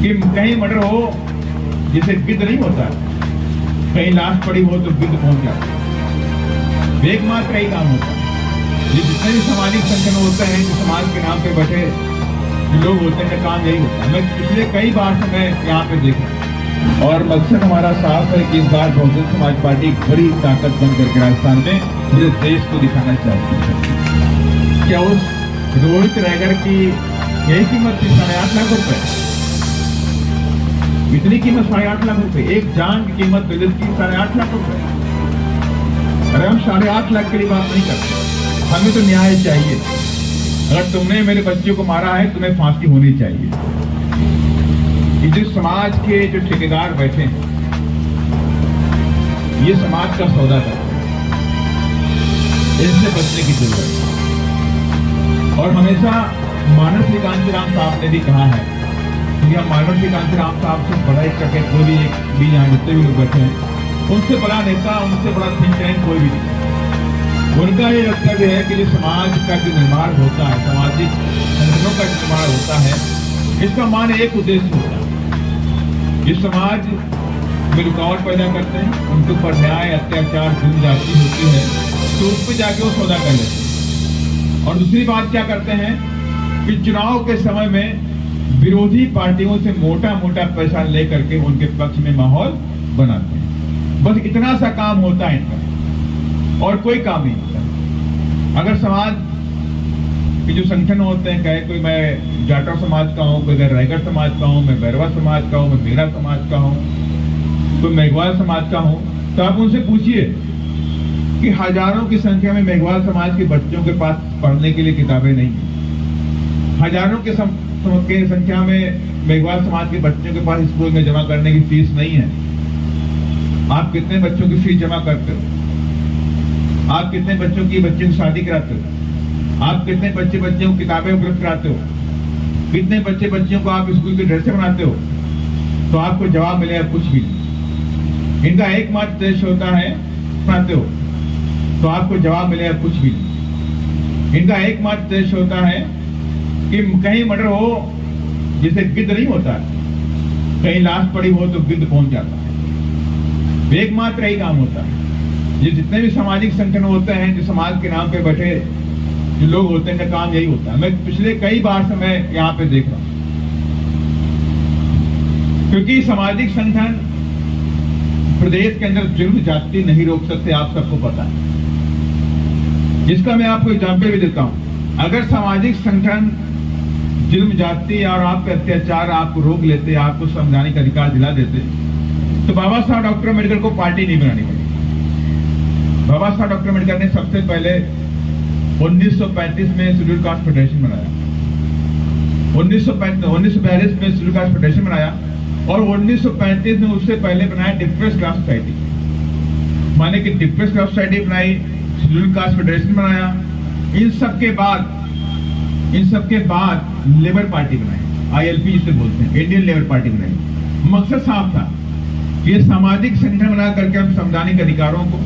कि कहीं मर्डर हो जैसे गिद्ध नहीं होता, कहीं लाश पड़ी हो तो गिद्ध पहुंच जाता है। एकमात्र यही काम होता है। ये जितने भी सामाजिक संगठन होते हैं, जो समाज के नाम पे बैठे लोग होते हैं, काम यही होता है। मैं पिछले कई बार से मैं यहाँ पे देख रहा हूँ और मकसद हमारा साफ है कि इस बार बहुजन समाज पार्टी बड़ी ताकत बन करके राजस्थान में पूरे देश को दिखाना चाहती है। क्या उस रोहित रैगर की यही कीमत थी 8.5 लाख रुपए? इतनी कीमत 8.5 लाख रुपए, एक जान की कीमत दलित की 8.5 लाख रुपए। अरे हम 8.5 लाख के लिए बात नहीं करते, हमें तो न्याय चाहिए। अगर तुमने मेरे बच्चों को मारा है, तुम्हें फांसी होनी चाहिए। जिस समाज के जो ठेकेदार बैठे हैं, ये समाज का सौदा करते हैं, इनसे बचने की जरूरत है। और हमेशा मानव कांतिराम साहब ने भी कहा है कि हम मानव कांतिराम साहब से बड़ा एक करके कोई भी एक भी यहाँ जितने भी लोग बैठे हैं, उनसे बड़ा नेता, उनसे बड़ा थिंक टैंक कोई भी नहीं। उनका ये वक्तव्य है कि जो समाज का जो निर्माण होता है, सामाजिक संगठनों का निर्माण होता है, इसका मान एक उद्देश्य होता है। जिस समाज में रुकावट पैदा करते हैं, उनके ऊपर न्याय, अत्याचार, जुल्म जाती होती है, तो उस पर जाके वो सौदा कर लेते हैं। और दूसरी बात क्या करते हैं कि चुनाव के समय में विरोधी पार्टियों से मोटा मोटा पैसा लेकर के उनके पक्ष में माहौल बनाते हैं। बस इतना सा काम होता है इनका, और कोई काम नहीं होता। अगर समाज के जो संगठन होते हैं, कहे कोई मैं जाटव समाज का हूँ, कोई रैगर समाज का हूँ, मैं बैरवा समाज का हूँ, मैं मेरा समाज का हूँ, कोई मेघवाल समाज का हूँ, तो आप उनसे पूछिए कि हजारों की संख्या में मेघवाल समाज के बच्चों के पास पढ़ने के लिए किताबें नहीं है। हजारों के संख्या में मेघवाल समाज के बच्चों के पास स्कूल में जमा करने की फीस नहीं है। आप कितने बच्चों की फीस जमा करते हो? आप कितने बच्चों की शादी कराते हो? आप कितने बच्चों को किताबें उपलब्ध कराते हो? कितने बच्चों को आप स्कूल के ड्रेसें बनाते हो? तो आपको जवाब मिलेगा कुछ भी नहीं। इनका एकमात्र उद्देश्य होता है, बनाते हो तो आपको जवाब मिलेगा कुछ भी नहीं। इनका एकमात्र उद्देश्य होता है कि कहीं मर्डर हो जैसे गिद्ध नहीं होता, कहीं लाश पड़ी हो तो गिद्ध पहुंच जाता है। एकमात्र यही काम होता है। ये जितने भी सामाजिक संगठन होते हैं, जो समाज के नाम पे बैठे जो लोग होते हैं, काम यही होता है। मैं पिछले कई बार से मैं यहाँ पे देख रहा हूँ, क्योंकि सामाजिक संगठन प्रदेश के अंदर जुल्म जाति नहीं रोक सकते, आप सबको पता है। जिसका मैं आपको एग्जाम्पल भी देता हूँ। अगर सामाजिक संगठन जुल्म जाति और आप पे अत्याचार आपको रोक लेते, आपको समझाने का अधिकार दिला देते, तो बाबा साहब डॉक्टर अम्बेडकर को पार्टी नहीं बनानी पड़ी। बाबा साहब डॉक्टर अम्बेडकर ने सबसे पहले 1935 में शेड्यूल कास्ट फेडरेशन बनाया, 1942 में शेड्यूल कास्ट फेडरेशन बनाया, और 1935 में उससे पहले बनाया डिप्रेस क्लास सोसाइटी, माने कि डिप्रेस क्लास सोसाइटी बनाई, शेड्यूल कास्ट फेडरेशन बनाया। इन सब के बाद लेबर पार्टी बनाई, ILP जिसे बोलते हैं, इंडियन लेबर पार्टी बनाई। मकसद साफ था कि ये सामाजिक संगठन बना करके हम संवैधानिक अधिकारों को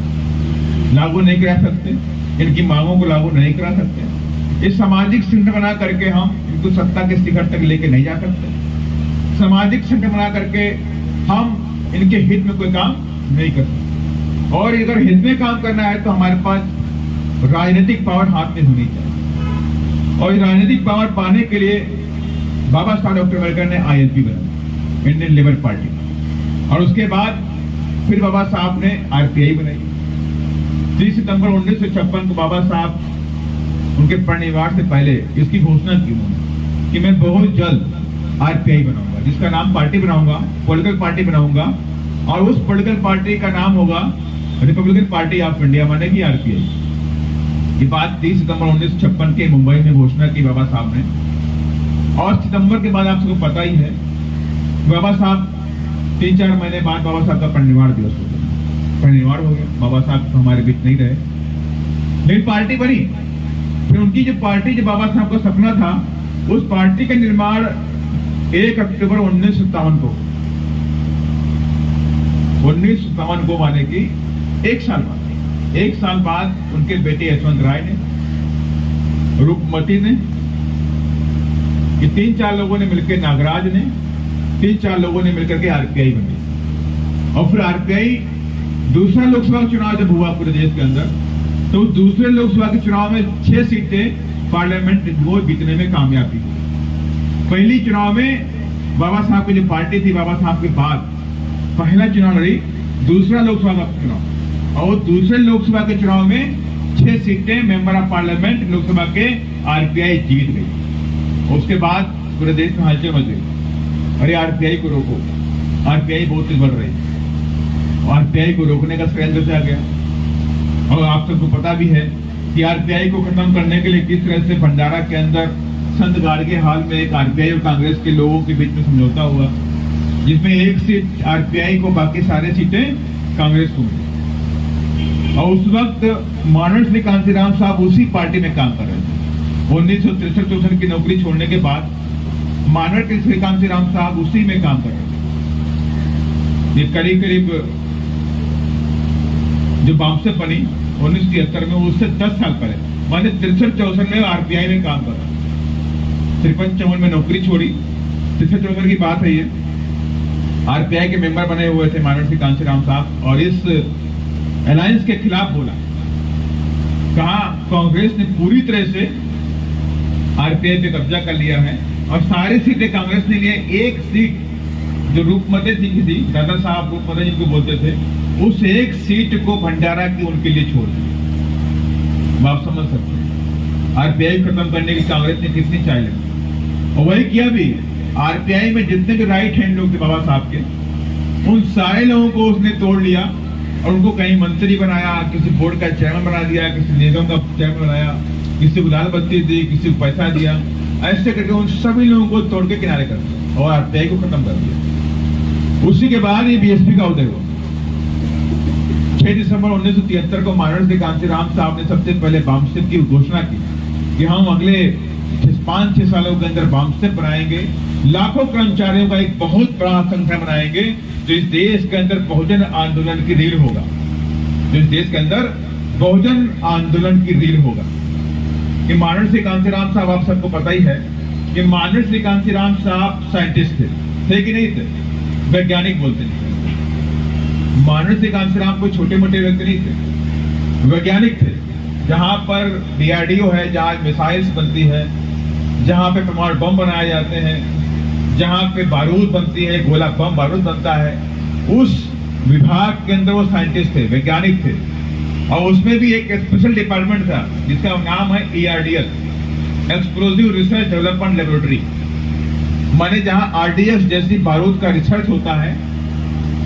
लागू नहीं करा सकते, इनकी मांगों को लागू नहीं करा सकते। इस सामाजिक संगठन बना करके हम इनको सत्ता के शिखर तक लेके नहीं जा सकते। सामाजिक संगठन बना करके हम इनके हित में कोई काम नहीं कर सकते। और अगर हित में काम करना है तो हमारे पास राजनीतिक पावर हाथ में होनी चाहिए। और राजनीतिक पावर पाने के लिए बाबा साहब डॉक्टर अम्बेडकर ने ILP बनाई, इंडियन लेबर पार्टी, और उसके बाद फिर बाबा साहब ने RPI बनाई। 3 सितंबर 1956 को बाबा साहब उनके परिनिर्वाण से पहले इसकी घोषणा की उन्होंने कि मैं बहुत जल्द RPI बनाऊंगा, जिसका नाम पार्टी बनाऊंगा, पॉलिटिकल पार्टी बनाऊंगा, और उस पॉलिटिकल पार्टी का नाम होगा रिपब्लिकन पार्टी ऑफ इंडिया, माने की RPI। ये बात 30 सितंबर 1956 के मुंबई में घोषणा की बाबा साहब ने। और सितंबर के बाद आप सबको पता ही है, बाबा साहब 3-4 महीने बाद बाबा साहब का परिनिर्वाण दिवस हो गया, परिनिर्वाण हो गया, बाबा साहब हमारे बीच नहीं रहे, लेकिन पार्टी बनी। फिर उनकी जो पार्टी, जो बाबा साहब का सपना था, उस पार्टी का निर्माण 1 अक्टूबर 1957 को, 1957 को माने की 1 साल बाद उनके बेटे यशवंत राय ने, रूपमती ने, ये 3-4 लोगों ने मिलकर, नागराज ने, 3-4 लोगों ने मिलकर के आरपीआई बनी। और फिर आरपीआई दूसरा लोकसभा चुनाव जब हुआ पूरे देश के अंदर, तो दूसरे लोकसभा के चुनाव में 6 सीटें पार्लियामेंट वो जीतने में कामयाबी हुई। पहली चुनाव में बाबा साहब की जो पार्टी थी, बाबा साहब के बाद पहला चुनाव लड़ी, दूसरा लोकसभा का चुनाव, और दूसरे लोकसभा के चुनाव में 6 सीटें मेंबर ऑफ पार्लियामेंट लोकसभा के आरपीआई जीत गई। उसके बाद पूरे देश में हलचल मच गई, अरे आरपीआई को रोको, आरपीआई बहुत तेज बढ़ रही है। आरपीआई को रोकने का षड्यंत्र रचा गया। और आप सबको पता भी है कि आरपीआई को खत्म करने के लिए किस तरह से भंडारा के अंदर संत गाड़गे हाल में एक आरपीआई और कांग्रेस के लोगों के बीच में समझौता हुआ, जिसमें एक सीट आरपीआई को, बाकी सारे सीटें कांग्रेस को मिली। और उस वक्त मानव श्री कांशीराम साहब उसी पार्टी में काम कर रहे थे। 1963-64 की नौकरी छोड़ने के बाद मानव श्री कांशीराम साहब उसी में काम कर रहे थे। ये करीब जो बामसे बनी 1973 में, उससे 10 साल पहले, मैंने 63-64 में आरपीआई में काम करा। 53-54 में नौकरी छोड़ी, 63-64 की बात है ये। आरपीआई के मेंबर बने हुए थे मानव श्री कांशीराम साहब, और इस अलायंस के खिलाफ बोला, कहा कांग्रेस ने पूरी तरह से आरपीआई पे कब्जा कर लिया है और सारी सीटें कांग्रेस ने लिए। एक सीट जो रूपमती सिंह थी, दादा साहब रूपमती जिनको बोलते थे, उस एक सीट को भंडारा की उनके लिए छोड़ दी। आप समझ सकते हैं आरपीआई खत्म करने की कांग्रेस ने कितनी चाह लगी, और वही किया भी। आरपीआई में जितने भी राइट हैंड लोग थे बाबा साहब के, उन सारे लोगों को उसने तोड़ लिया और उनको कहीं मंत्री बनाया, किसी बोर्ड का चेयरमैन बना दिया, किसी निगम का चेयरमैन बनाया, किसी को लाल बत्ती दी, किसी को पैसा दिया। ऐसे करके उन सभी लोगों को तोड़ के किनारे कर दिया और आरपीआई को खत्म कर दिया। उसी के बाद ये बीएसपी का उदय हुआ। 6 दिसंबर 1973 को मानव श्री कांशीराम साहब ने सबसे पहले बामस्टेप की घोषणा की कि हम अगले 5-6 सालों के अंदर बामस्टेप बनाएंगे, लाखों कर्मचारियों का एक बहुत बड़ा संगठन बनाएंगे, जो इस देश के अंदर बहुजन आंदोलन की रीढ़ होगा, जो इस देश के अंदर बहुजन आंदोलन की रीढ़ होगा। कि मानव श्री कांशीराम साहब, आप सबको पता ही है कि मानव श्री कांशीराम साहब साइंटिस्ट थे कि नहीं थे? वैज्ञानिक बोलते थे। मानव श्री कांशीराम कोई छोटे मोटे व्यक्ति नहीं थे, वैज्ञानिक थे। जहां पर डीआरडीओ है, जहां मिसाइल्स बनती है, जहां पे परमाणु बम बनाए जाते हैं, जहां पे बारूद बनती है, गोला बम बारूद बनता है, उस विभाग के अंदर वो साइंटिस्ट थे, वैज्ञानिक थे। और उसमें भी एक स्पेशल डिपार्टमेंट था जिसका नाम है ERDL, explosive research development laboratory. माने जहां RDS जैसी बारूद का रिसर्च होता है,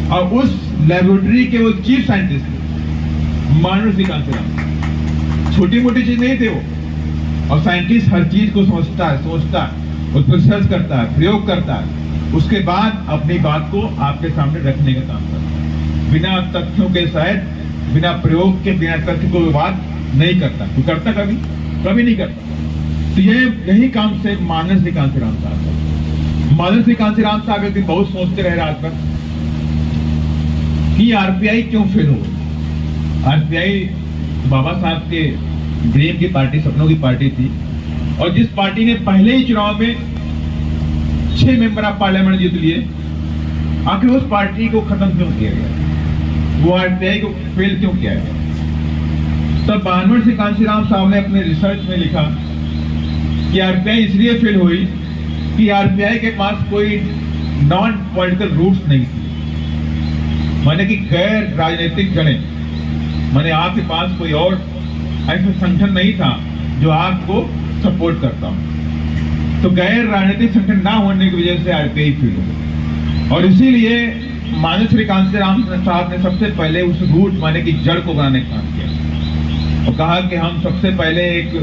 और उस लेबोरेटरी के वो चीफ साइंटिस्ट थे मानव श्री कांशीराम। छोटी मोटी चीज नहीं थे वो। और साइंटिस्ट हर चीज को समझता है, सोचता है, उस पर रिसर्च करता है, प्रयोग करता है, उसके बाद अपनी बात को आपके सामने रखने का काम करता है। बिना तथ्यों के शायद, बिना प्रयोग के, बिना तथ्य को बात नहीं करता। तो करता कभी नहीं करता। तो यही काम से मानव श्री कांशीराम साहब, मानव श्री कांशीराम साहब एक दिन बहुत सोचते रहे रात भर कि आरपीआई क्यों फेल हो गई। आरपीआई बाबा साहब के ड्रीम की पार्टी, सपनों की पार्टी थी, और जिस पार्टी ने पहले ही चुनाव में 6 मेंबर ऑफ पार्लियामेंट जीत लिए, आखिर उस पार्टी को खत्म क्यों किया गया? वो आरपीआई को फेल क्यों किया गया? तब मानव श्री कांशीराम साहब ने अपने रिसर्च में लिखा कि आरपीआई इसलिए फेल हुई कि आरपीआई के पास कोई नॉन पॉलिटिकल रूट्स नहीं थी, माने कि गैर राजनीतिक जड़ें। माने आपके पास कोई और ऐसा संगठन नहीं था जो आपको सपोर्ट करता हो। तो गैर राजनीतिक संगठन ना होने की वजह से आरपीआई फेल हो। और इसीलिए मानव श्री कांशीराम साहब ने सबसे पहले उस रूट, माने कि जड़ को बनाने का काम किया, और कहा कि हम सबसे पहले एक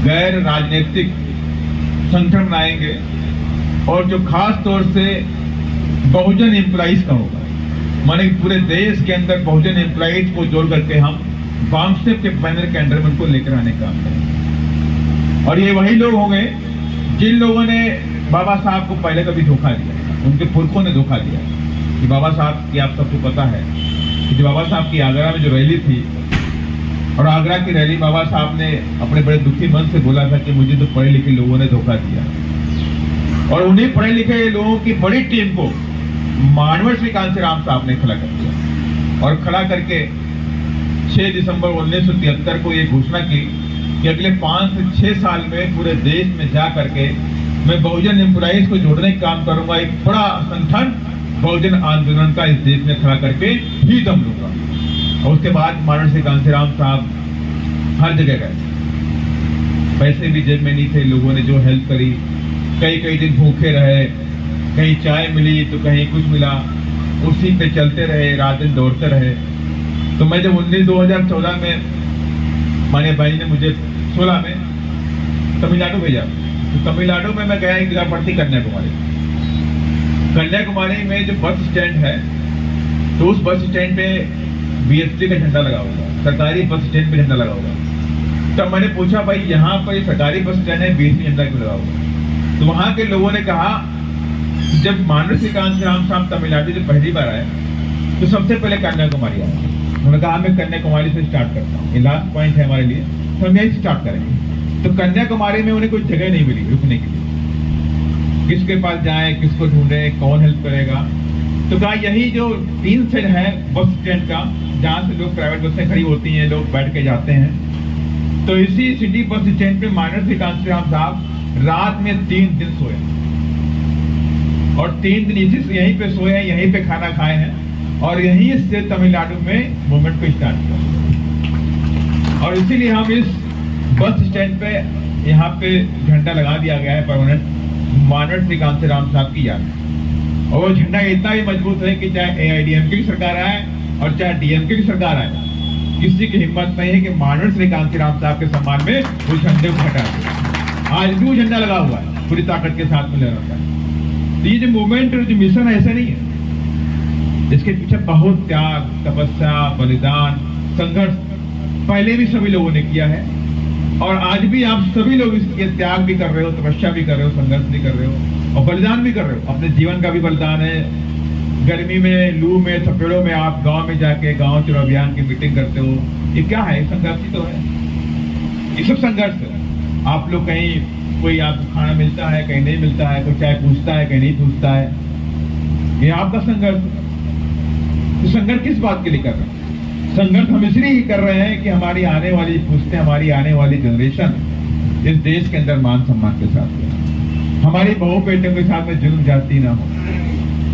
गैर राजनीतिक संगठन बनाएंगे, और जो खास तौर से बहुजन एम्प्लॉइज का होगा, माने पूरे देश के अंदर बहुजन एम्प्लॉइज को जोड़ करके हम बामस्टेप के बैनर के अंडर में उनको लेकर आने का काम करेंगे। और ये वही लोग होंगे जिन लोगों ने बाबा साहब को पहले कभी धोखा दिया, उनके पुरखों ने धोखा दिया। कि बाबा साहब की, आप सबको पता है कि जो बाबा साहब की आगरा में जो रैली थी, और आगरा की रैली बाबा साहब ने अपने बड़े दुखी मन से बोला था कि मुझे तो पढ़े लिखे लोगों ने धोखा दिया। और उन्हीं पढ़े लिखे लोगों की बड़ी टीम को मानवर श्री कांशीराम साहब ने खड़ा कर दिया और खड़ा करके 6 दिसंबर 1973 को ये घोषणा की कि अगले 5 से 6 साल में पूरे देश में जा करके मैं बहुजन एम्प्लॉइज को जोड़ने का काम करूंगा। एक बड़ा संगठन बहुजन आंदोलन का इस देश में खड़ा करके ही दम लूंगा। और उसके बाद मानव श्री कांशीराम साहब हर जगह गए, पैसे भी जेब में नहीं थे, लोगों ने जो हेल्प करी, कई दिन भूखे रहे, कहीं चाय मिली तो कहीं कुछ मिला, उसी पे चलते रहे, रात दिन दौड़ते रहे। तो मैं जब 2014 में माने भाई ने मुझे 16 में तमिलनाडु भेजा, तो तमिलनाडु में मैं गया एक जगह पड़ती कन्याकुमारी। कन्याकुमारी में जो बस स्टैंड है, तो उस बस स्टैंड पे बीएसपी का झंडा लगा होगा, सरकारी बस स्टैंड पे झंडा लगा होगा। तब मैंने पूछा भाई यहाँ पर सरकारी बस स्टैंड है, बीएसपी झंडा क्यों लगा होगा? तो वहां के लोगों ने कहा जब मानव श्री कांशीराम साहब तमिलनाडु जब पहली बार आए तो सबसे पहले कन्याकुमारी आया। उन्होंने कहा मैं कन्याकुमारी से स्टार्ट करता हूँ, ये लास्ट पॉइंट है हमारे लिए, तो हम यही स्टार्ट करेंगे। तो कन्याकुमारी में उन्हें कोई जगह नहीं मिली रुकने के लिए, किसके पास जाए, किसको ढूंढे, कौन हेल्प करेगा। तो कहा यही जो 3 सेट है बस स्टैंड का, जहाँ से लोग प्राइवेट बसें खड़ी होती हैं, लोग बैठ के जाते हैं, तो इसी सिटी बस स्टैंड पे मानव श्री कांशीराम साहब रात में 3 दिन सोए और 3 दिन इसी से यहीं पे सोए हैं, यहीं पे खाना खाए हैं और यहीं से तमिलनाडु में मूवमेंट को स्टार्ट किया। और इसीलिए हम इस बस स्टैंड पे यहाँ पे झंडा लगा दिया गया है परमानेंट, मानव श्री कांशीराम साहब की याद में। और वो झंडा इतना ही मजबूत है कि चाहे एआईडीएमके की सरकार आए और चाहे डीएमके की सरकार आए, किसी की हिम्मत नहीं है कि मानव श्री कांशीराम साहब के सम्मान में उस झंडे को हटा दे। आज भी वो झंडा लगा हुआ है, पूरी ताकत के साथ में लगा हुआ है। तो ये जो मूवमेंट और जो मिशन है ऐसा नहीं है, इसके पीछे बहुत त्याग, तपस्या, बलिदान, संघर्ष पहले भी सभी लोगों ने किया है और आज भी आप सभी लोग इसके त्याग भी कर रहे हो, तपस्या भी कर रहे हो, संघर्ष भी कर रहे हो और बलिदान भी कर रहे हो। अपने जीवन का भी बलिदान है। गर्मी में, लू में, थपेड़ों में आप गांव में जाके गांव चुनाव अभियान की मीटिंग करते हो, ये क्या है? संघर्ष ही तो है, ये सब संघर्ष है। आप लोग कहीं कोई आपको खाना मिलता है, कहीं नहीं मिलता है, कोई चाय पूछता है, कहीं नहीं पूछता है, ये आपका संघर्ष। तो संघर्ष किस बात के लिए कर रहे हैं? संघर्ष हम इसलिए ही कर रहे हैं कि हमारी आने वाली पुश्तें, हमारी आने वाली जनरेशन इस देश के अंदर मान सम्मान के साथ रहे, हमारी बहू बेटियों के साथ में जुल्म ज्यादती ना हो।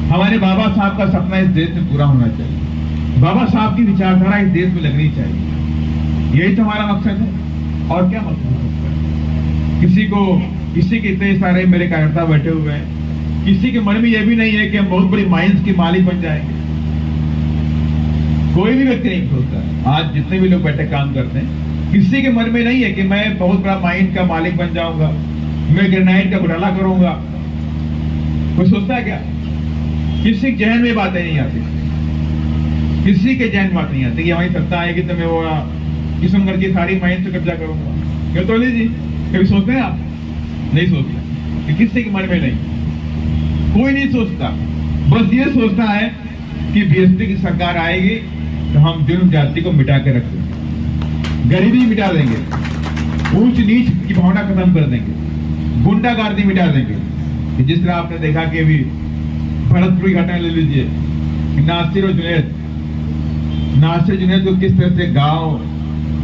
हमारे बाबा साहब का सपना इस देश में पूरा होना चाहिए, बाबा साहब की विचारधारा इस देश में लगनी चाहिए। यही तो हमारा मकसद है, और क्या मकसद है? किसी के इतने सारे मेरे कार्यकर्ता बैठे हुए हैं, किसी के मन में यह भी नहीं है कि हम बहुत बड़ी माइंस के मालिक बन जाएंगे। कोई भी व्यक्ति नहीं सोचता। आज जितने भी लोग बैठे काम करते हैं, किसी के मन में नहीं है कि मैं बहुत बड़ा माइंस का मालिक बन जाऊंगा, मैं ग्रेनाइट का घोटाला करूंगा। कोई सोचता है क्या? किसी के जहन में बातें नहीं आती, किसी के जहन में बात नहीं आती कि हमारी सत्ता आएगी तो मैं वो किशनगढ़ की सारी माइंस से कब्जा करूंगा। क्यों तो जी कभी सोचते हैं आप? नहीं सोचते कि किसी के मन में नहीं, कोई नहीं सोचता। बस ये सोचता है कि बीएसपी की सरकार आएगी तो हम जुल्म जाति को मिटा के रख देंगे, गरीबी मिटा देंगे, ऊंच नीच की भावना खत्म कर देंगे, गुंडागर्दी मिटा देंगे। जिस तरह आपने देखा कि अभी भरतपुर की घटना ले लीजिए, नासिर जुनैद को किस तरह से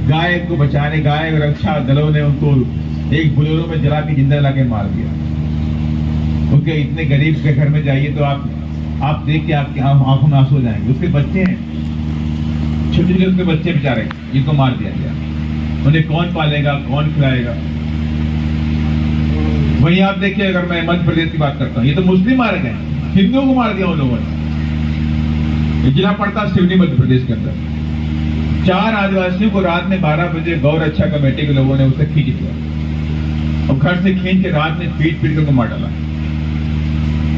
गाय को बचाने, गाय रक्षा दलों ने उनको एक बोलेरो में जला के जिंदा ला के मार दिया। उसके इतने गरीब के घर में जाइए तो आप देख के आपकी आंखों में आंसू हो जाएंगे। उसके बच्चे हैं, छोटे छोटे उसके बच्चे बेचारे, जिनको मार दिया गया, उन्हें कौन पालेगा, कौन खिलाएगा? वहीं आप देखिए, अगर मैं मध्य प्रदेश की बात करता हूँ, ये तो मुस्लिम मारे गए, हिंदुओं को मार दिया उन लोगों ने। जिला पड़ता सिवनी मध्य प्रदेश के अंदर, 4 आदिवासियों को रात में 12 बजे गौ रक्षा कमेटी के लोगों ने उसे खींच लिया और घर से खींच के रात में पीट पीट कर मार डाला।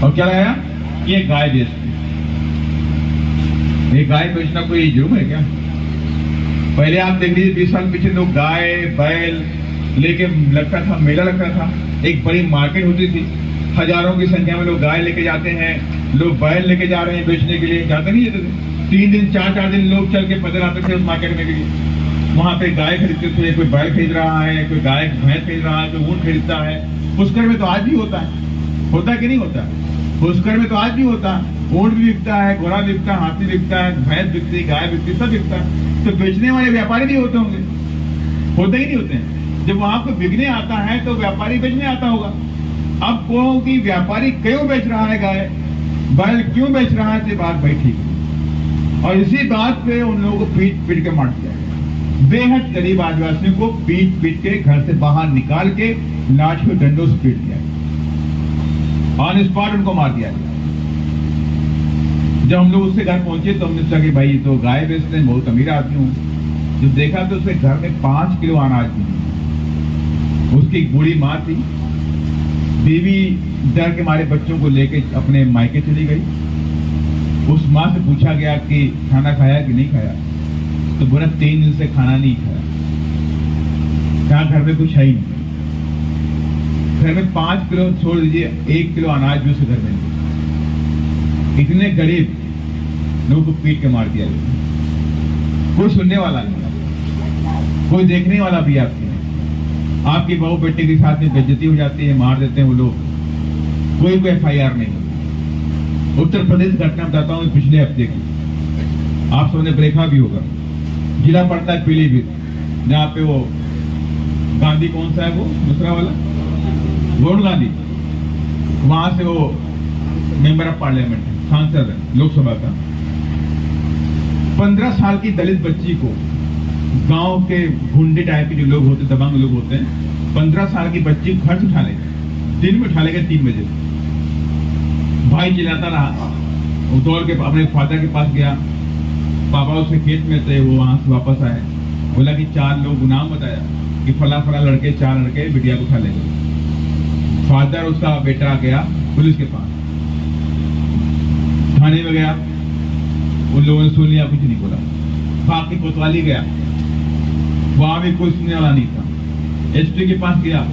और क्या लाया? ये गाय बेचती। ये गाय बेचना कोई जुर्म है क्या? पहले आप देख लीजिए, 20 साल पीछे लोग गाय बैल लेके लगता था, मेला लगता था, एक बड़ी मार्केट होती थी, हजारों की संख्या में लोग गाय लेके जाते हैं, लोग बैल लेके जा रहे हैं बेचने के लिए, जाते नहीं जाते थे। 3 दिन 4 दिन लोग चल के पैदल आते थे उस मार्केट में भी। वहां पे गाय खरीदते थे, कोई बैल खरीद रहा है, कोई गाय भैंस खरीद रहा है, कोई ऊंट खरीदता है। पुष्कर में तो आज भी होता है, होता कि नहीं होता? पुष्कर में तो आज भी होता, ऊंट भी बिकता है, घोड़ा बिकता है, हाथी बिकता है, भैंस बिकती है, गाय बिकती है, सब बिकता है। तो बेचने वाले व्यापारी भी होते होंगे, होते ही नहीं होते हैं। जब वहां को बिकने आता है तो व्यापारी बेचने आता होगा। अब कहो कि व्यापारी क्यों बेच रहा है गाय, बैल क्यों बेच रहा है, तो बात बैठी और इसी बात पे उन लोगों को पीट पीट के मार दिया गया। बेहद गरीब आदिवासियों को पीट पीट के घर से बाहर निकाल के लाठी और डंडों से पीट दिया, ऑन स्पॉट उनको मार दिया गया। जब हम लोग उसके घर पहुंचे तो हमने सोचा कि भाई तो गाय बेचते हैं, बहुत अमीर आदमी हूं। जब देखा तो उसके घर में 5 किलो अनाज थी। उसकी एक बूढ़ी माँ थी, बीवी डर के मारे बच्चों को लेके अपने मायके चली गई। उस माँ से पूछा गया कि खाना खाया कि नहीं खाया, तो बोला 3 दिन से खाना नहीं खाया। कहा घर में कुछ है ही नहीं। घर में 5 किलो छोड़ दीजिए, 1 किलो अनाज भी उसके घर में नहीं। इतने गरीब लोगों को पीट के मार दिया गया। कोई सुनने वाला नहीं, कोई देखने वाला भी आपकी नहीं। आपकी बहू बेटे के साथ में बेइज्जती हो जाती है, मार देते हैं वो लोग, कोई FIR नहीं। उत्तर प्रदेश घटना बताता हूँ पिछले हफ्ते की, आप सबने देखा भी होगा। जिला पड़ता है पीलीभीत, जहाँ पे वो गांधी कौन सा है वो दूसरा वाला, वरुण गांधी, वहां से वो मेंबर ऑफ पार्लियामेंट सांसद है लोकसभा का। 15 साल की दलित बच्ची को, गांव के गुंडे टाइप के जो लोग होते, दबंग लोग होते हैं, 15 साल की बच्ची घर से उठा ले, दिन में उठा लेगा 3 बजे। भाई चिल्लाता रहा, वो दौड़ के अपने फादर के पास गया। पापा उसके खेत में थे, वो वहां से वापस आए, बोला कि 4 लोग नाम बताया कि फला फला लड़के, 4 लड़के बिटिया को उठा ले गए। फादर उसका बेटा गया पुलिस के पास, थाने में गया, उन लोगों ने सुन लिया, कुछ नहीं बोला। भाग के कोतवाली गया, वहां भी कोई सुनने वाला नहीं था। SP के पास गया,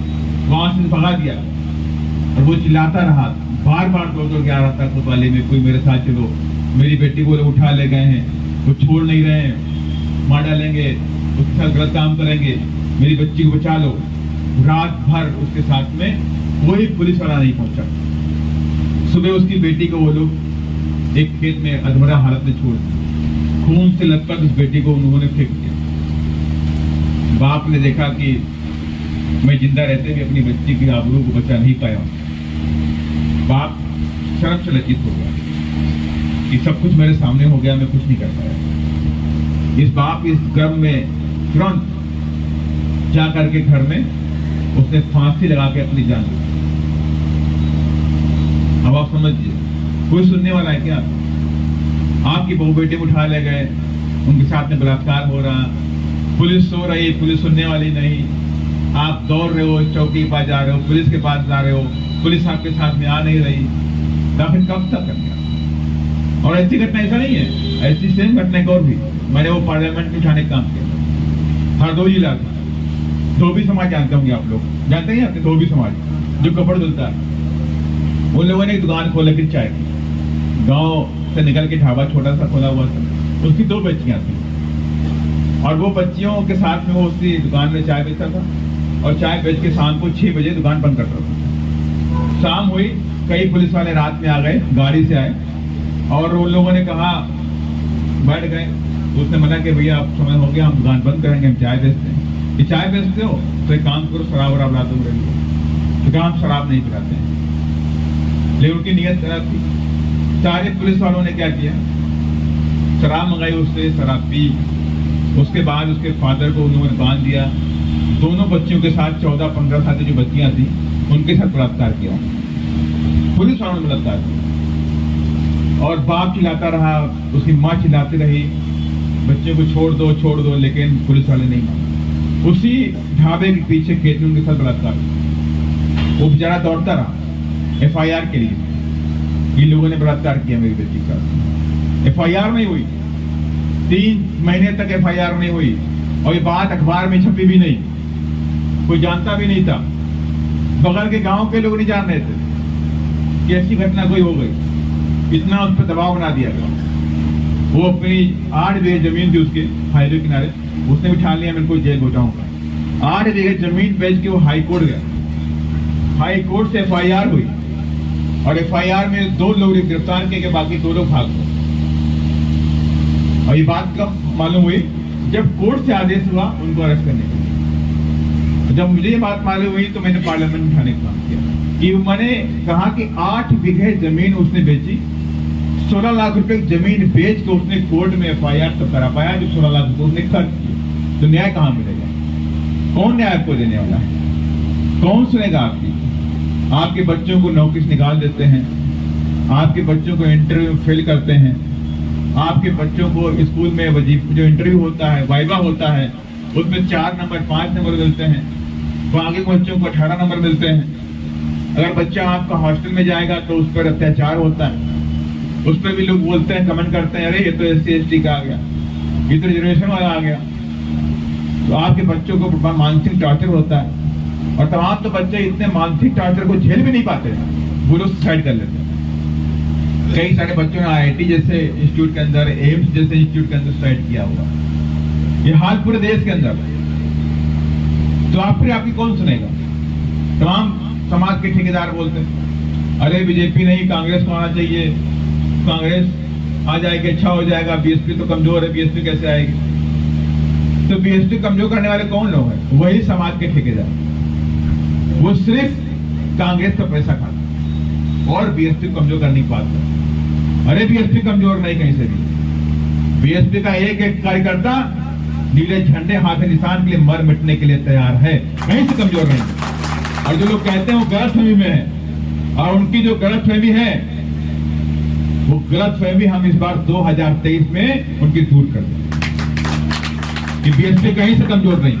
वहां से भगा दिया और वो चिल्लाता रहा, बार बार दौड़ के आ रहा था कोतवाली में, कोई मेरे साथ चलो, मेरी बेटी को उठा ले गए हैं, वो छोड़ नहीं रहे हैं, मार डालेंगे, उसके साथ गलत काम करेंगे, मेरी बच्ची को बचा लो। रात भर उसके साथ में कोई पुलिस वाला नहीं पहुंचा। सुबह उसकी बेटी को वो लोग एक खेत में अधमरा हालत में छोड़ दिया, खून से लथपथ उस बेटी को उन्होंने फेंक दिया। बाप ने देखा कि मैं जिंदा रहते भी अपनी बच्ची की आबरू को बचा नहीं पाया। बाप शर्म से लज्जित हो गया कि सब कुछ मेरे सामने हो गया, मैं कुछ नहीं कर पाया। इस बाप इस गर्भ में तुरंत जा करके घर में उसने फांसी लगा के अपनी जान ली। अब आप समझिए, कोई सुनने वाला है क्या? आपकी बहू बेटे उठा ले गए, उनके साथ में बलात्कार हो रहा, पुलिस सो रही, पुलिस सुनने वाली नहीं, आप दौड़ रहे हो, चौकी पास जा रहे हो, पुलिस के पास जा रहे हो, पुलिस आपके साथ में आ नहीं रही, तो फिर कब तक करना? और ऐसी घटना ऐसा नहीं है, ऐसी सेम घटना एक और भी, मैंने वो पार्लियामेंट में उठाने का काम किया, हरदोई जिला का। धोबी समाज जानते होंगे आप लोग, जानते हैं आपके धोबी समाज, जो कपड़े धुलता है। उन लोगों ने एक दुकान खोला की चाय की, गांव से निकल के ढाबा छोटा सा खोला हुआ था। उसकी 2 बच्चियां थी और वो बच्चियों के साथ में वो उसकी दुकान में चाय बेचता था और चाय बेच के शाम को 6 बजे दुकान बंद करता था। शाम हुई, कई पुलिस वाले रात में आ गए, गाड़ी से आए और उन लोगों ने कहा, बैठ गए। उसने मना कि भैया अब समय हो गया, हम दुकान बंद करेंगे, हम चाय बेचते हैं। कि चाय बेचते हो तो एक काम करो, शराब वराब ला दो रही, तो हम शराब नहीं पिलाते हैं। लेकिन उनकी नीयत खराब थी। सारे पुलिस वालों ने क्या किया, शराब मंगाई उससे, शराब पी। उसके बाद उसके फादर को उन्होंने बांध दिया, दोनों बच्चियों के साथ 14-15 साल की जो बच्चियां थी उनके साथ बलात्कार किया, पुलिस वालों ने बलात्कार किया। और बाप चिल्लाता रहा, उसकी माँ चिल्लाती रही, बच्चे को छोड़ दो, लेकिन पुलिस वाले नहीं माने। उसी ढाबे के पीछे खेत में उनके साथ बलात्कार, वो बेचारा दौड़ता रहा FIR के लिए, इन लोगों ने बलात्कार किया मेरी बेटी का। FIR नहीं हुई, 3 महीने तक FIR नहीं हुई और ये बात अखबार में छपी भी नहीं, कोई जानता भी नहीं था, बगल के गांव के लोग नहीं जान रहे थे कि ऐसी घटना कोई हो गई। इतना उस पर दबाव बना दिया गया। वो अपनी 8 बीघे जमीन थी उसके हाईवे किनारे, उसने भी ठान लिया मैं कोई जेल पहुंचाऊंगा। 8 बीघे जमीन बेच के वो हाई कोर्ट गया, हाई कोर्ट से FIR हुई और FIR में 2 लोग गिरफ्तार किए गए, बाकी 2 लोग भाग गए। और ये बात कब मालूम हुई? जब कोर्ट से आदेश हुआ उनको अरेस्ट करने के लिए। जब मुझे ये बात मालूम हुई तो मैंने पार्लियामेंट में उठाने का काम किया कि मैंने कहा कि 8 बीघे जमीन उसने बेची, 16 लाख रुपए की जमीन बेच के उसने कोर्ट में FIR तो करा पाया जो 16 लाख रुपए उसने खर्च किए। तो न्याय कहां मिलेगा? कौन न्याय आपको देने वाला है? कौन सुनेगा आपकी? आपके बच्चों को नौकरी से निकाल देते हैं, आपके बच्चों को इंटरव्यू में फेल करते हैं, आपके बच्चों को स्कूल में जो इंटरव्यू होता है, वाइवा होता है, उसमें 4 नंबर 5 नंबर मिलते हैं, बाकी बच्चों को 18 नंबर मिलते हैं। अगर बच्चा आपका हॉस्टल में जाएगा तो उस पर अत्याचार होता है, उस पर भी लोग बोलते हैं, कमेंट करते हैं, अरे ये तो SC ST का आ गया, ये तो रिजर्वेशन वाला आ गया। तो आपके बच्चों को मानसिक टॉर्चर होता है, और तमाम तो बच्चे इतने मानसिक टॉर्चर को झेल भी नहीं पाते, वो लोग सुसाइड कर लेते हैं। कई सारे बच्चों ने IIT जैसे इंस्टीट्यूट के अंदर, एम्स जैसे इंस्टीट्यूट के अंदर सुसाइड किया हुआ। ये हाल पूरे देश के अंदर। तो आप फिर आपकी कौन सुनेगा? तमाम समाज के ठेकेदार बोलते हैं, अरे बीजेपी नहीं, कांग्रेस को आना चाहिए, कांग्रेस आ जाएगी अच्छा हो जाएगा, BSP तो कमजोर है, BSP कैसे आएगी? तो BSP कमजोर करने वाले कौन लोग हैं? वही समाज के ठेकेदार। वो सिर्फ कांग्रेस का पैसा खाता और BSP कमजोर करने की बात करता। अरे BSP कमजोर नहीं कहीं से भी। BSP का एक एक कार्यकर्ता नीले झंडे हाथ निशान के लिए मर मिटने के लिए तैयार है, कहीं से कमजोर नहीं। और जो लोग कहते हैं वो गलतफहमी में है, और उनकी जो गलतफहमी है वो गलतफहमी हम इस बार 2023 में उनकी दूर कर दें कि BSP कहीं से कमजोर नहीं।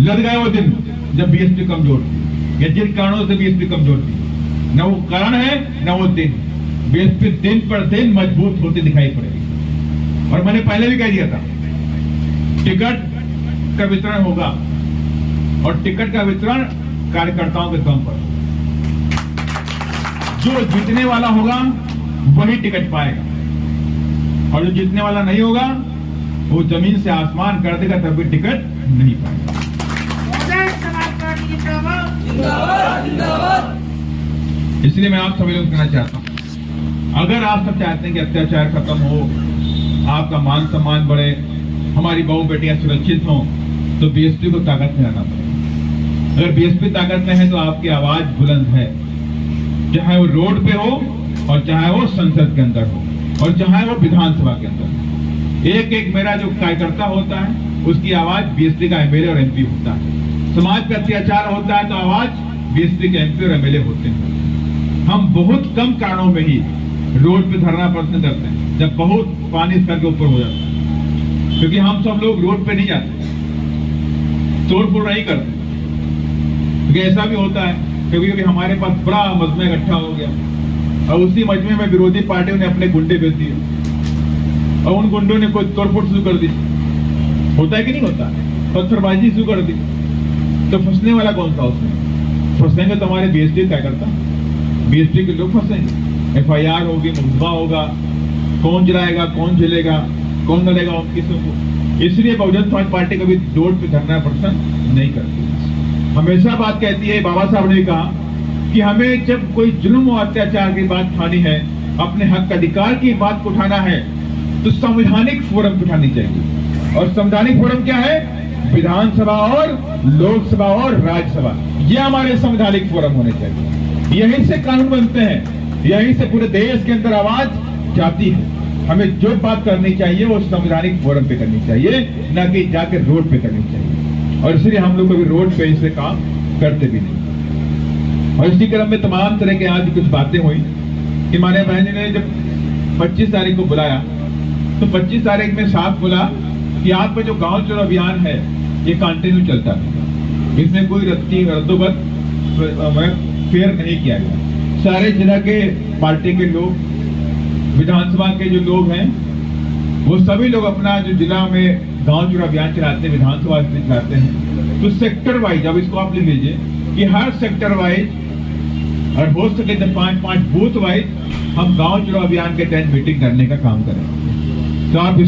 लग गए वो दिन जब BSP कमजोर थी, या जिन कारणों से BSP कमजोर थी, न वो कारण है न वो दिन। BSP दिन पर दिन मजबूत होती दिखाई पड़ेगी। और मैंने पहले भी कह दिया था, टिकट का वितरण होगा, और टिकट का वितरण कार्यकर्ताओं के दम पर। जो जीतने वाला होगा वही टिकट पाएगा, और जो जीतने वाला नहीं होगा वो जमीन से आसमान कर देगा, तब भी टिकट नहीं पाएगा। इसलिए मैं आप सभी लोग कहना चाहता हूं, अगर आप सब चाहते हैं कि अत्याचार खत्म हो, आपका मान सम्मान बढ़े, हमारी बहू बेटियां सुरक्षित हों, तो BSP को ताकत में आना पड़ेगा। अगर BSP ताकत में है तो आपकी आवाज बुलंद है, चाहे वो रोड पे हो और चाहे वो संसद के अंदर हो और चाहे वो विधानसभा के अंदर हो। एक एक मेरा जो कार्यकर्ता होता है उसकी आवाज BSP का MLA और MP होता है। समाज पे अत्याचार होता है तो आवाज BSP के MP और MLA होते हैं। हम बहुत कम कारणों में ही रोड पे धरना प्रदर्शन करते हैं जब बहुत पानी सर के ऊपर हो जाता है, क्योंकि हम सब लोग रोड पे नहीं जाते, तोड़-फोड़ नहीं करते। क्योंकि ऐसा भी होता है कभी कभी हमारे पास बड़ा मजमा इकट्ठा हो गया और उसी मजमे में विरोधी पार्टियों ने अपने गुंडे भेज दिए और उन गुंडों ने कोई तोड़फोड़ शुरू कर दी। होता है कि नहीं होता? पत्थरबाजी शुरू कर दी, तो फंसने वाला कौन सा? उसमें फंसेंगे तो हमारे BSP क्या करता? BSP के लोग फंसेंगे, FIR होगी, मुकदमा होगा, कौन जलाएगा, कौन झेलेगा, कौन लड़ेगा उनकी सबको। इसलिए बहुजन समाज पार्टी कभी रोड पे धरना प्रदर्शन नहीं करती, हमेशा बात कहती है। बाबा साहब ने कहा कि हमें जब कोई जुल्म और अत्याचार की बात उठानी है, अपने हक अधिकार की बात को उठाना है, तो संवैधानिक फोरम पे उठानी चाहिए। और संवैधानिक फोरम क्या है? विधानसभा और लोकसभा और राज्यसभा, ये हमारे संवैधानिक फोरम होने चाहिए। यहीं से कानून बनते हैं, यहीं से पूरे देश के अंदर आवाज जाती है। हमें जो बात करनी चाहिए वो संवैधानिक फोरम पे करनी चाहिए, न कि जाके रोड पे करनी चाहिए। और इसलिए हम लोग कभी रोड पे इसे काम करते भी नहीं। और इसी क्रम में तमाम तरह के आज कुछ बातें हुई कि माने बहन ने जब 25 तारीख को बुलाया तो 25 तारीख में साफ बोला कि आपका जो गांव चलो अभियान है ये कंटिन्यू चलता है, इसमें कोई रद्दोबद फेयर नहीं किया गया। सारे जिला के पार्टी के लोग, विधानसभा के जो लोग हैं, वो सभी लोग अपना जो जिला में गांव चुनाव अभियान चलाते हैं, विधानसभा चलाते हैं, तो सेक्टर वाइज, अब इसको आप लिख लीजिए कि हर सेक्टर वाइज और हो सके तो 5-5 बूथ वाइज हम गांव चुनाव अभियान के तहत मीटिंग करने का काम करें। तो आप